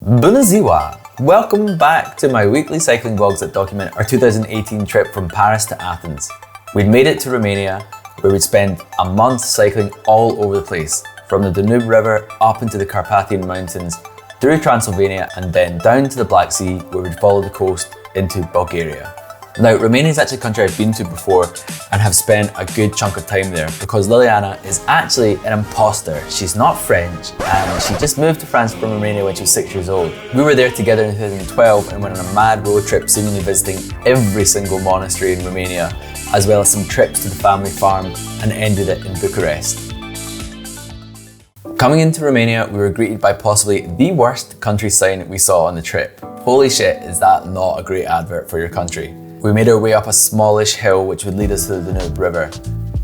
Bună ziua! Welcome back to my weekly cycling vlogs that document our 2018 trip from Paris to Athens. We'd made it to Romania, where we'd spend a month cycling all over the place, from the Danube river up into the Carpathian mountains, through Transylvania and then down to the Black Sea, where we'd follow the coast into Bulgaria. Now, Romania is actually a country I've been to before and have spent a good chunk of time there because Liliana is actually an imposter. She's not French and she just moved to France from Romania when she was 6 years old. We were there together in 2012 and went on a mad road trip, seemingly visiting every single monastery in Romania, as well as some trips to the family farm, and ended it in Bucharest. Coming into Romania, we were greeted by possibly the worst country sign we saw on the trip. Holy shit, is that not a great advert for your country? We made our way up a smallish hill which would lead us to the Danube river.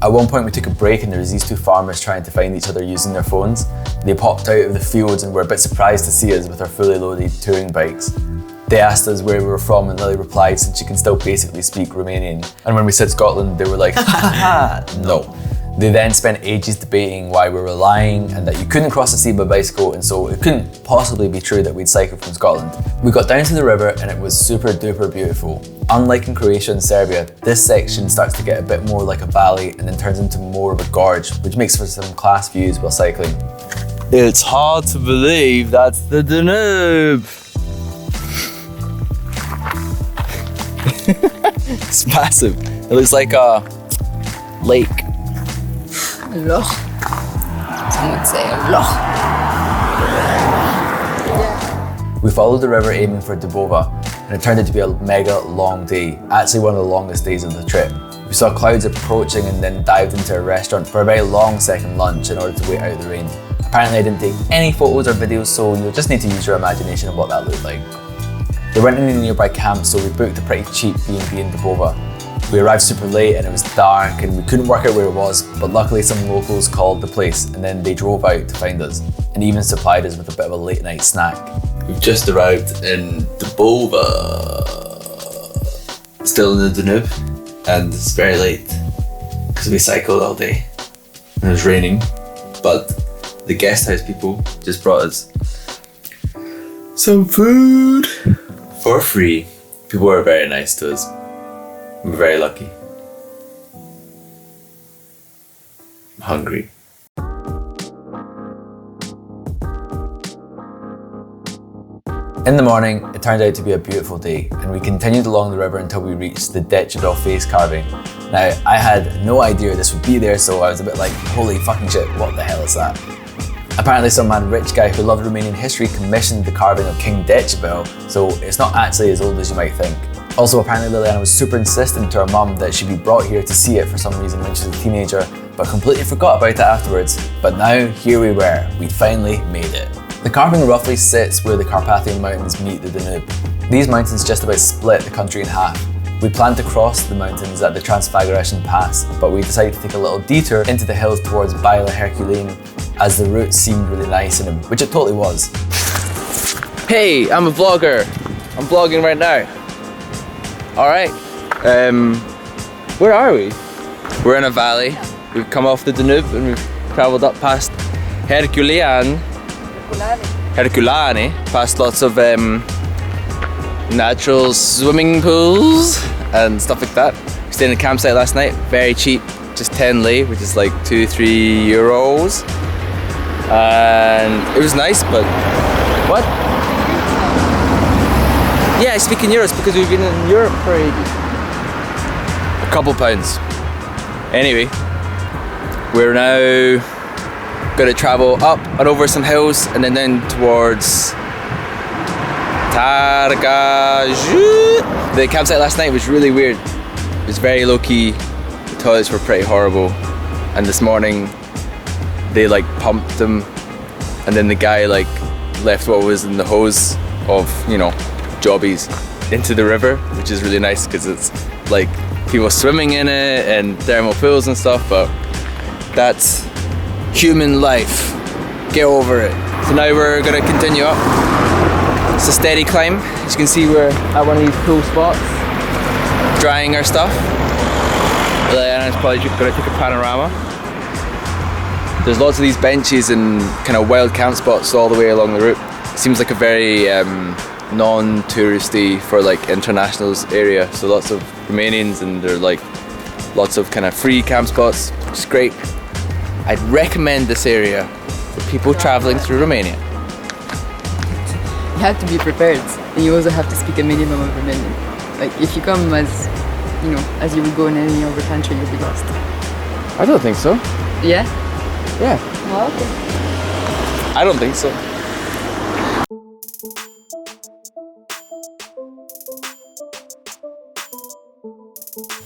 At one point we took a break and there was these two farmers trying to find each other using their phones. They popped out of the fields and were a bit surprised to see us with our fully loaded touring bikes. They asked us where we were from and Lili replied since she can still basically speak Romanian. And when we said Scotland, they were like, ha no. They then spent ages debating why we were lying and that you couldn't cross the sea by bicycle, and so it couldn't possibly be true that we'd cycled from Scotland. We got down to the river and it was super duper beautiful. Unlike in Croatia and Serbia, this section starts to get a bit more like a valley and then turns into more of a gorge, which makes for some class views while cycling. It's hard to believe that's the Danube. It's massive. It looks like a lake. Loch. Some would say a loch. We followed the river aiming for Dubova, and it turned out to be a mega long day, actually one of the longest days of the trip. We saw clouds approaching and then dived into a restaurant for a very long second lunch in order to wait out the rain. Apparently I didn't take any photos or videos, so you'll just need to use your imagination of what that looked like. There weren't any nearby camps, so we booked a pretty cheap B&B in Dubova. We arrived super late and it was dark and we couldn't work out where it was, but luckily some locals called the place and then they drove out to find us and even supplied us with a bit of a late night snack. We've just arrived in Dubova, still in the Danube, and it's very late because we cycled all day and it was raining, but the guest house people just brought us some food for free. People were very nice to us. We're very lucky. I'm hungry. In the morning, it turned out to be a beautiful day and we continued along the river until we reached the Decebal face carving. Now, I had no idea this would be there, so I was a bit like, holy fucking shit, what the hell is that? Apparently some rich guy who loved Romanian history commissioned the carving of King Decebal, so it's not actually as old as you might think. Also, apparently Liliana was super insistent to her mum that she be brought here to see it for some reason when she was a teenager, but completely forgot about it afterwards. But now, here we were, we'd finally made it. The carving roughly sits where the Carpathian mountains meet the Danube. These mountains just about split the country in half. We planned to cross the mountains at the Transfiguration Pass, but we decided to take a little detour into the hills towards Baila Herculean, as the route seemed really nice, which it totally was. Hey, I'm a vlogger. I'm vlogging right now. Alright, where are we? We're in a valley. We've come off the Danube and we've travelled up past Herculane, past lots of natural swimming pools and stuff like that. We stayed in a campsite last night, very cheap, just 10 lei, which is like 2-3 euros. And it was nice, but what? Yeah, I speak in euros because we've been in Europe for ages. A couple pounds. Anyway, we're now going to travel up and over some hills and then down towards Targa Jiu. The campsite last night was really weird. It was very low key. The toilets were pretty horrible. And this morning, they like pumped them and then the guy like left what was in the hose of, you know, jobbies into the river, which is really nice because it's like people swimming in it and thermal pools and stuff, but that's human life. Get over it. So now we're gonna continue up. It's a steady climb. As you can see, we're at one of these cool spots, drying our stuff. Liliana's probably just gonna take a panorama. There's lots of these benches and kind of wild camp spots all the way along the route. seems like a very non-touristy for like internationals area. So lots of Romanians, and there are like lots of kind of free camp spots, which is great. I'd recommend this area for people traveling through Romania. You have to be prepared, and you also have to speak a minimum of Romanian. Like if you come as, you know, as you would go in any other country, you'll be lost. I don't think so. Yeah? Yeah. Oh, okay. I don't think so.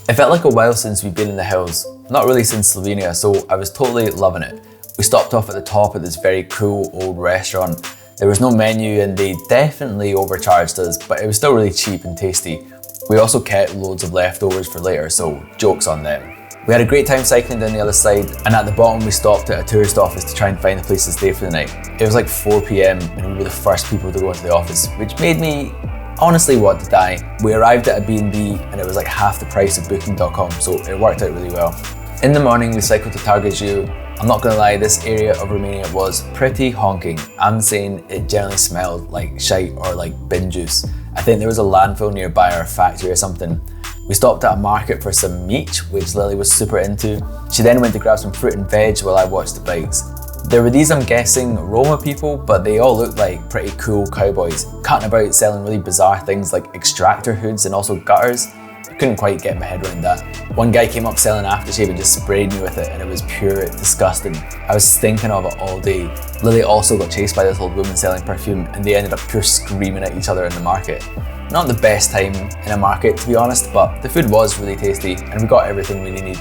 It felt like a while since we've been in the hills, not really since Slovenia, so I was totally loving it. We stopped off at the top of this very cool old restaurant. There was no menu and they definitely overcharged us, but it was still really cheap and tasty. We also kept loads of leftovers for later, so joke's on them. We had a great time cycling down the other side, and at the bottom we stopped at a tourist office to try and find a place to stay for the night. It was like 4 PM and we were the first people to go into the office, which made me honestly want to die. We arrived at a B&B and it was like half the price of booking.com, so it worked out really well. In the morning we cycled to Targa Jiu. I'm not gonna lie, this area of Romania was pretty honking. I'm saying it generally smelled like shite or like bin juice. I think there was a landfill nearby or a factory or something. We stopped at a market for some meat, which Lili was super into. She then went to grab some fruit and veg while I watched the bikes. There were these, I'm guessing, Roma people, but they all looked like pretty cool cowboys, cutting about selling really bizarre things like extractor hoods and also gutters. I couldn't quite get my head around that. One guy came up selling aftershave and just sprayed me with it, and it was pure disgusting. I was stinking of it all day. Lili also got chased by this old woman selling perfume, and they ended up pure screaming at each other in the market. Not the best time in a market, to be honest, but the food was really tasty and we got everything we needed.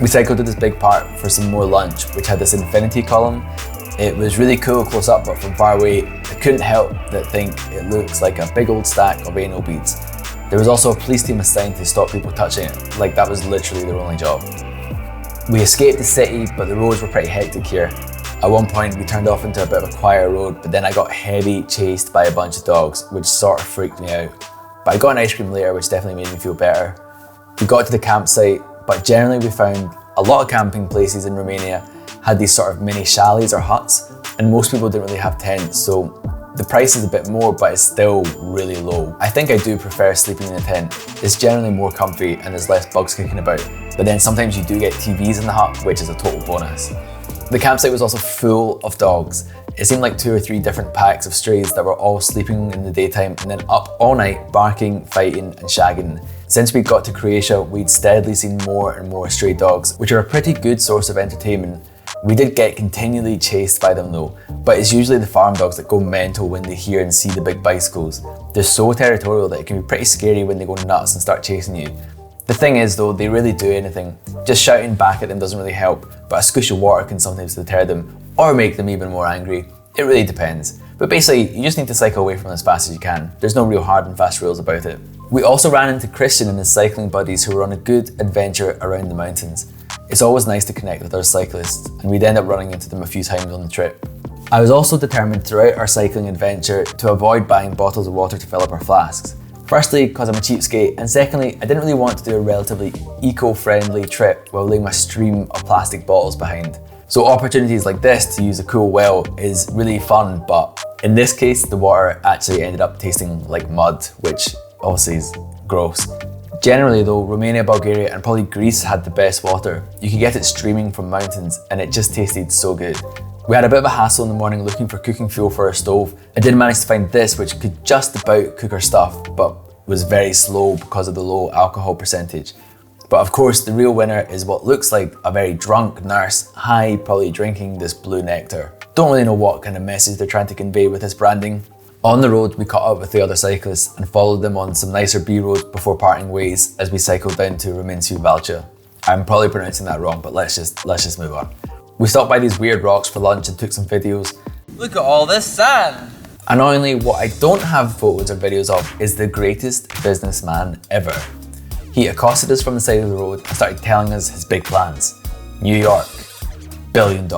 We cycled to this big park for some more lunch, which had this Infintiy column. It was really cool close up, but from far away, I couldn't help but think it looks like a big old stack of anal beads. There was also a police team assigned to stop people touching it, like that was literally their only job. We escaped the city, but the roads were pretty hectic here. At one point, we turned off into a bit of a quieter road, but then I got heavy chased by a bunch of dogs, which sort of freaked me out. But I got an ice cream later, which definitely made me feel better. We got to the campsite, but generally we found a lot of camping places in Romania had these sort of mini chalets or huts, and most people didn't really have tents, so the price is a bit more, but it's still really low. I think I do prefer sleeping in a tent. It's generally more comfy and there's less bugs kicking about, but then sometimes you do get TVs in the hut, which is a total bonus. The campsite was also full of dogs. It seemed like 2 or 3 different packs of strays that were all sleeping in the daytime and then up all night barking, fighting and shagging. Since we got to Croatia, we'd steadily seen more and more stray dogs, which are a pretty good source of entertainment. We did get continually chased by them though, but it's usually the farm dogs that go mental when they hear and see the big bicycles. They're so territorial that it can be pretty scary when they go nuts and start chasing you. The thing is though, they really do anything. Just shouting back at them doesn't really help, but a squish of water can sometimes deter them or make them even more angry. It really depends. But basically, you just need to cycle away from them as fast as you can. There's no real hard and fast rules about it. We also ran into Christian and his cycling buddies who were on a good adventure around the mountains. It's always nice to connect with other cyclists, and we'd end up running into them a few times on the trip. I was also determined throughout our cycling adventure to avoid buying bottles of water to fill up our flasks. Firstly, because I'm a cheapskate, and secondly, I didn't really want to do a relatively eco-friendly trip while leaving a stream of plastic bottles behind. So opportunities like this to use a cool well is really fun, but in this case, the water actually ended up tasting like mud, which obviously is gross. Generally though, Romania, Bulgaria and probably Greece had the best water. You could get it streaming from mountains and it just tasted so good. We had a bit of a hassle in the morning looking for cooking fuel for our stove. I did manage to find this which could just about cook our stuff, but was very slow because of the low alcohol percentage. But of course the real winner is what looks like a very drunk nurse, high, probably drinking this blue nectar. Don't really know what kind of message they're trying to convey with this branding. On the road, we caught up with the other cyclists and followed them on some nicer B roads before parting ways as we cycled down to Ramincu, Valcea. I'm probably pronouncing that wrong, but let's just move on. We stopped by these weird rocks for lunch and took some videos. Look at all this sand! Annoyingly, what I don't have photos or videos of is the greatest businessman ever. He accosted us from the side of the road and started telling us his big plans. New York, $1 billion.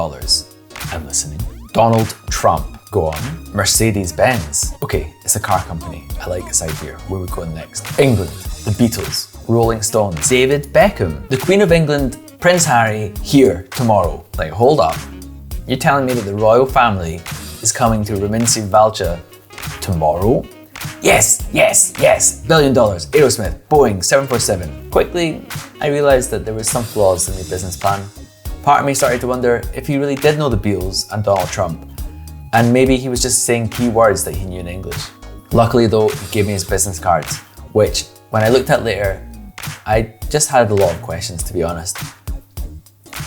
I'm listening. Donald Trump. Go on. Mercedes-Benz. Okay, it's a car company. I like this idea. Where are we going next? England. The Beatles. Rolling Stones. David Beckham. The Queen of England, Prince Harry, here tomorrow. Like, hold up. You're telling me that the royal family is coming to Ramincu, Valcea tomorrow? Yes, yes, yes! $1 billion, Aerosmith, Boeing, 747. Quickly, I realised that there were some flaws in the business plan. Part of me started to wonder if he really did know the Beatles and Donald Trump, and maybe he was just saying key words that he knew in English. Luckily though, he gave me his business cards, which, when I looked at later, I just had a lot of questions, to be honest.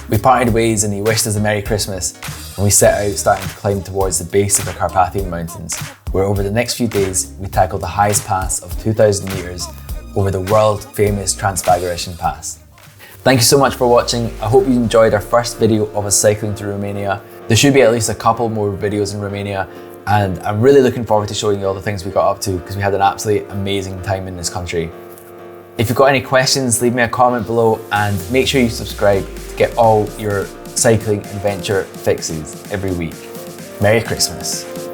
We parted ways and he wished us a Merry Christmas, and we set out starting to climb towards the base of the Carpathian mountains, where over the next few days we tackled the highest pass of 2,000 metres over the world famous Transfiguration Pass. Thank you so much for watching. I hope you enjoyed our first video of us cycling through Romania. There should be at least a couple more videos in Romania, and I'm really looking forward to showing you all the things we got up to because we had an absolutely amazing time in this country. If you've got any questions, leave me a comment below and make sure you subscribe to get all your cycling adventure fixes every week. Merry Christmas.